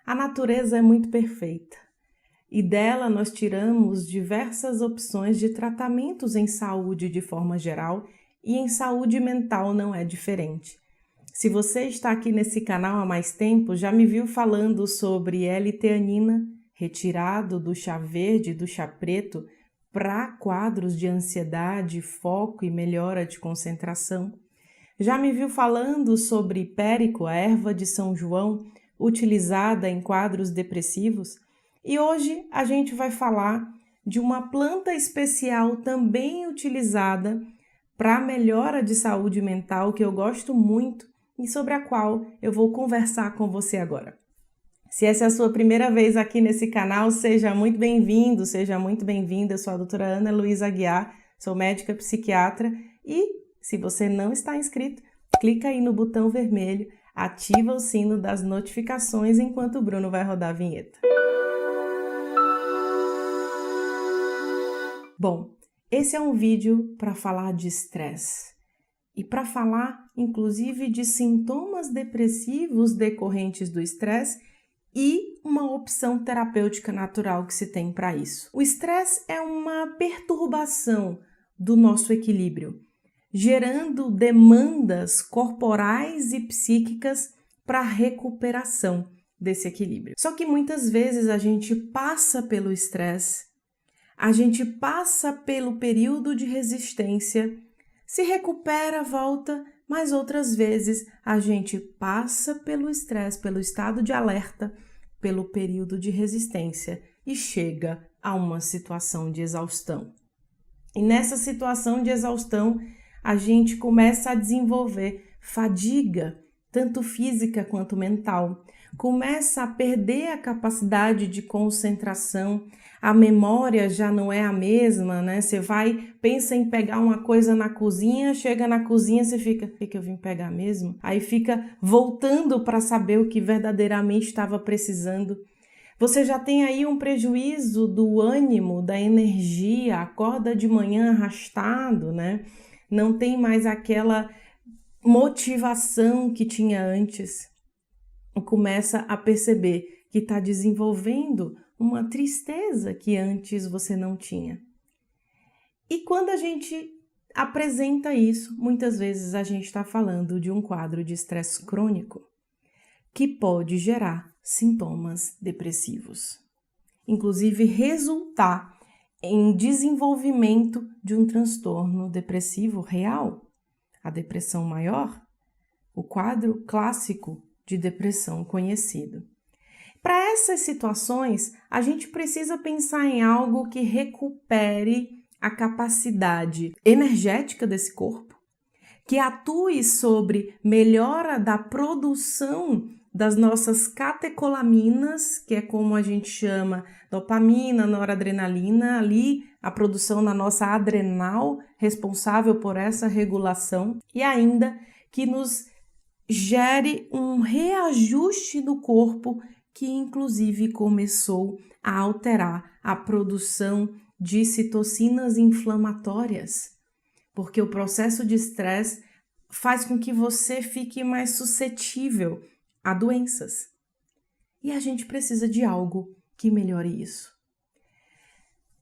A natureza é muito perfeita e dela nós tiramos diversas opções de tratamentos em saúde de forma geral e em saúde mental não é diferente. Se você está aqui nesse canal há mais tempo, já me viu falando sobre L-teanina, retirado do chá verde e do chá preto para quadros de ansiedade, foco e melhora de concentração. Já me viu falando sobre hipérico, a erva de São João, utilizada em quadros depressivos. E hoje a gente vai falar de uma planta especial também utilizada para melhora de saúde mental que eu gosto muito e sobre a qual eu vou conversar com você agora. Se essa é a sua primeira vez aqui nesse canal, seja muito bem-vindo, seja muito bem-vinda. Eu sou a doutora Ana Luísa Aguiar, sou médica psiquiatra e se você não está inscrito, clica aí no botão vermelho, ativa o sino das notificações enquanto o Bruno vai rodar a vinheta. Bom, esse é um vídeo para falar de estresse e para falar, inclusive, de sintomas depressivos decorrentes do estresse e uma opção terapêutica natural que se tem para isso. O estresse é uma perturbação do nosso equilíbrio, gerando demandas corporais e psíquicas para a recuperação desse equilíbrio. Só que muitas vezes a gente passa pelo estresse, a gente passa pelo período de resistência, se recupera, volta, mas outras vezes a gente passa pelo estresse, pelo estado de alerta, pelo período de resistência e chega a uma situação de exaustão. E nessa situação de exaustão, a gente começa a desenvolver fadiga, tanto física quanto mental, começa a perder a capacidade de concentração, a memória já não é a mesma, né? Você pensa em pegar uma coisa na cozinha, chega na cozinha, você fica, o que eu vim pegar mesmo? Aí fica voltando para saber o que verdadeiramente estava precisando. Você já tem aí um prejuízo do ânimo, da energia, acorda de manhã arrastado, né? Não tem mais aquela motivação que tinha antes. Começa a perceber que está desenvolvendo uma tristeza que antes você não tinha. E quando a gente apresenta isso, muitas vezes a gente está falando de um quadro de estresse crônico que pode gerar sintomas depressivos, inclusive resultar em desenvolvimento de um transtorno depressivo real, a depressão maior, o quadro clássico de depressão conhecido. Para essas situações, a gente precisa pensar em algo que recupere a capacidade energética desse corpo, que atue sobre melhora da produção das nossas catecolaminas, que é como a gente chama dopamina, noradrenalina, ali a produção na nossa adrenal, responsável por essa regulação, e ainda que nos gere um reajuste no corpo que inclusive começou a alterar a produção de citocinas inflamatórias, porque o processo de estresse faz com que você fique mais suscetível a doenças. E a gente precisa de algo que melhore isso.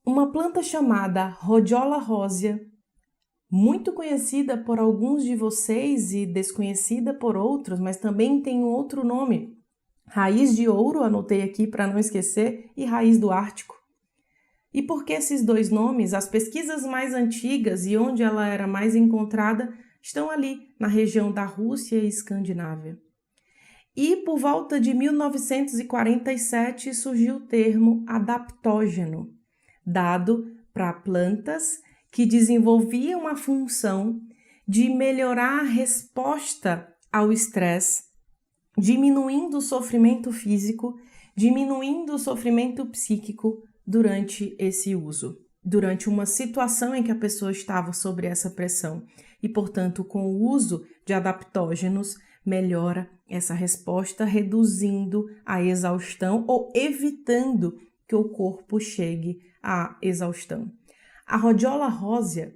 Uma planta chamada Rhodiola rosea, muito conhecida por alguns de vocês e desconhecida por outros, mas também tem um outro nome. Raiz de ouro, anotei aqui para não esquecer, e raiz do Ártico. E por que esses dois nomes? As pesquisas mais antigas e onde ela era mais encontrada estão ali, na região da Rússia e Escandinávia. E por volta de 1947 surgiu o termo adaptógeno, dado para plantas que desenvolviam a função de melhorar a resposta ao estresse, diminuindo o sofrimento físico, diminuindo o sofrimento psíquico durante esse uso, durante uma situação em que a pessoa estava sob essa pressão. E, portanto, com o uso de adaptógenos, melhora essa resposta, reduzindo a exaustão ou evitando que o corpo chegue à exaustão. A Rhodiola rosea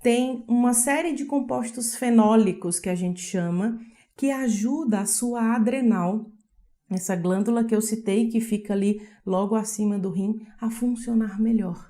tem uma série de compostos fenólicos que a gente chama, que ajuda a sua adrenal essa glândula que eu citei, que fica ali logo acima do rim, a funcionar melhor.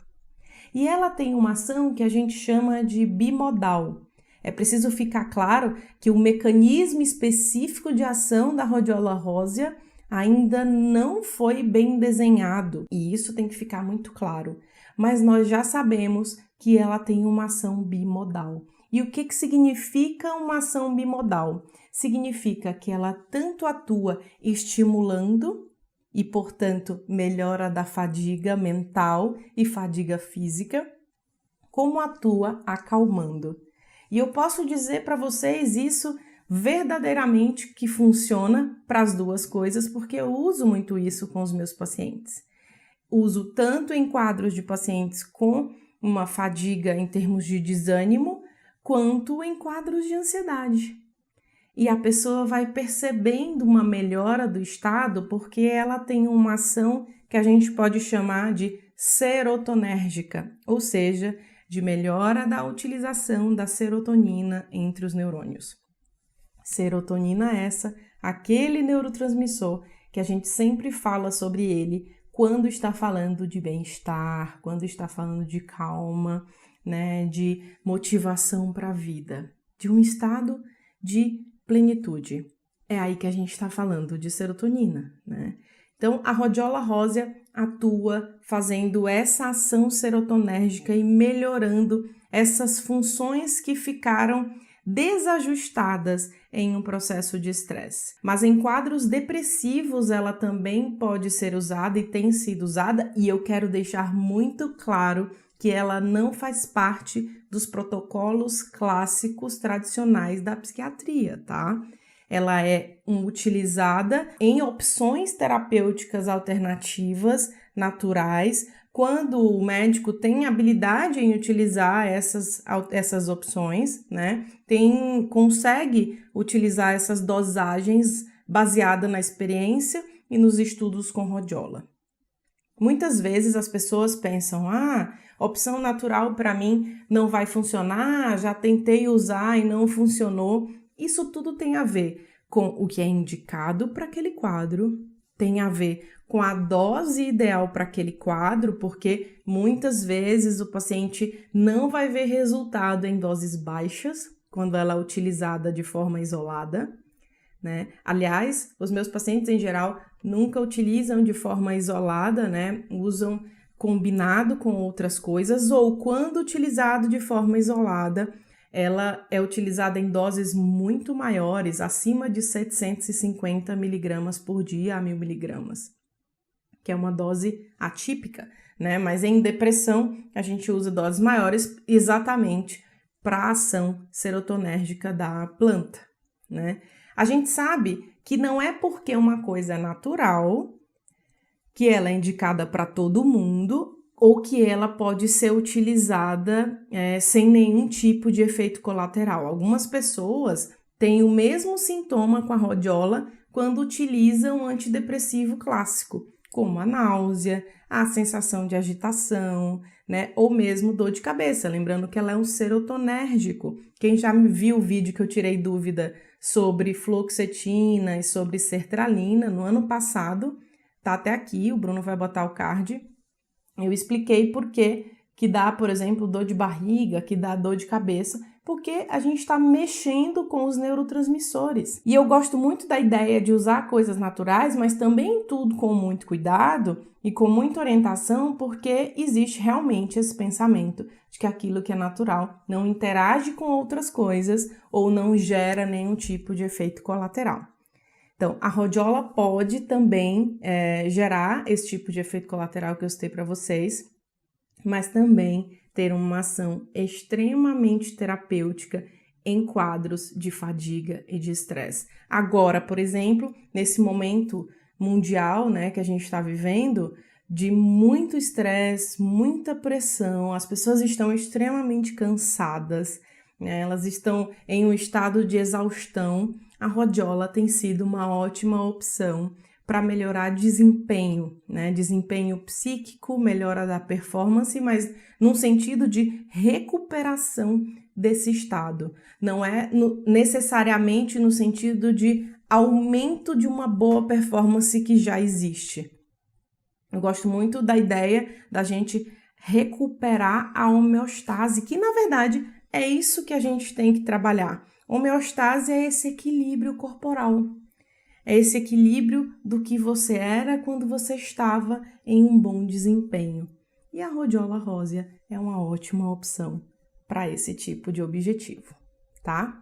E ela tem uma ação que a gente chama de bimodal. É preciso ficar claro que o mecanismo específico de ação da Rhodiola rosea ainda não foi bem desenhado, e isso tem que ficar muito claro. Mas nós já sabemos que ela tem uma ação bimodal. E o que significa uma ação bimodal? Significa que ela tanto atua estimulando e, portanto, melhora da fadiga mental e fadiga física, como atua acalmando. E eu posso dizer para vocês isso verdadeiramente que funciona para as duas coisas, porque eu uso muito isso com os meus pacientes. Uso tanto em quadros de pacientes com uma fadiga em termos de desânimo, quanto em quadros de ansiedade. E a pessoa vai percebendo uma melhora do estado porque ela tem uma ação que a gente pode chamar de serotonérgica, ou seja, de melhora da utilização da serotonina entre os neurônios. Serotonina essa, aquele neurotransmissor que a gente sempre fala sobre ele quando está falando de bem-estar, quando está falando de calma, né, de motivação para a vida, de um estado de plenitude. É aí que a gente está falando de serotonina, né? Então, a Rhodiola rosea atua fazendo essa ação serotonérgica e melhorando essas funções que ficaram desajustadas em um processo de estresse. Mas em quadros depressivos ela também pode ser usada e tem sido usada, e eu quero deixar muito claro que ela não faz parte dos protocolos clássicos tradicionais da psiquiatria, tá? Ela é utilizada em opções terapêuticas alternativas, naturais, quando o médico tem habilidade em utilizar essas opções, né? Consegue utilizar essas dosagens baseada na experiência e nos estudos com rhodiola. Muitas vezes as pessoas pensam, opção natural para mim não vai funcionar, já tentei usar e não funcionou. Isso tudo tem a ver com o que é indicado para aquele quadro, tem a ver com a dose ideal para aquele quadro, porque muitas vezes o paciente não vai ver resultado em doses baixas quando ela é utilizada de forma isolada, né? Aliás, os meus pacientes em geral nunca utilizam de forma isolada, né? Usam combinado com outras coisas, ou quando utilizado de forma isolada, ela é utilizada em doses muito maiores, acima de 750 miligramas por dia a 1000 miligramas, que é uma dose atípica, né? Mas em depressão a gente usa doses maiores exatamente para a ação serotonérgica da planta, né? A gente sabe que não é porque uma coisa é natural que ela é indicada para todo mundo ou que ela pode ser utilizada sem nenhum tipo de efeito colateral. Algumas pessoas têm o mesmo sintoma com a rhodiola quando utilizam um antidepressivo clássico, como a náusea, a sensação de agitação, né? Ou mesmo dor de cabeça, lembrando que ela é um serotonérgico. Quem já viu o vídeo que eu tirei dúvida sobre fluoxetina e sobre sertralina no ano passado, tá até aqui, o Bruno vai botar o card. Eu expliquei por que dá, por exemplo, dor de barriga, que dá dor de cabeça, porque a gente está mexendo com os neurotransmissores. E eu gosto muito da ideia de usar coisas naturais, mas também tudo com muito cuidado e com muita orientação, porque existe realmente esse pensamento de que aquilo que é natural não interage com outras coisas ou não gera nenhum tipo de efeito colateral. Então, a rhodiola pode também gerar esse tipo de efeito colateral que eu citei para vocês, mas também ter uma ação extremamente terapêutica em quadros de fadiga e de estresse. Agora, por exemplo, nesse momento mundial, né, que a gente está vivendo, de muito estresse, muita pressão, as pessoas estão extremamente cansadas, né, elas estão em um estado de exaustão. A rhodiola tem sido uma ótima opção para melhorar desempenho, né? Desempenho psíquico, melhora da performance, mas num sentido de recuperação desse estado. Não é necessariamente no sentido de aumento de uma boa performance que já existe. Eu gosto muito da ideia da gente recuperar a homeostase, que na verdade é isso que a gente tem que trabalhar. Homeostase é esse equilíbrio corporal. É esse equilíbrio do que você era quando você estava em um bom desempenho. E a rhodiola rósea é uma ótima opção para esse tipo de objetivo, tá?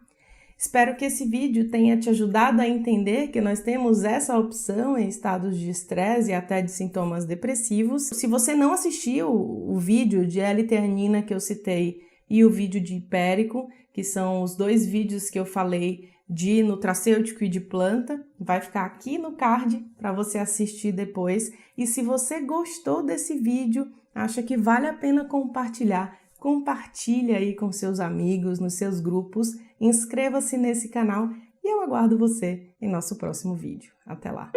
Espero que esse vídeo tenha te ajudado a entender que nós temos essa opção em estados de estresse e até de sintomas depressivos. Se você não assistiu o vídeo de L-teanina que eu citei e o vídeo de hipérico, que são os 2 vídeos que eu falei de nutracêutico e de planta, vai ficar aqui no card para você assistir depois. E se você gostou desse vídeo, acha que vale a pena compartilhar, compartilhe aí com seus amigos, nos seus grupos, inscreva-se nesse canal e eu aguardo você em nosso próximo vídeo. Até lá!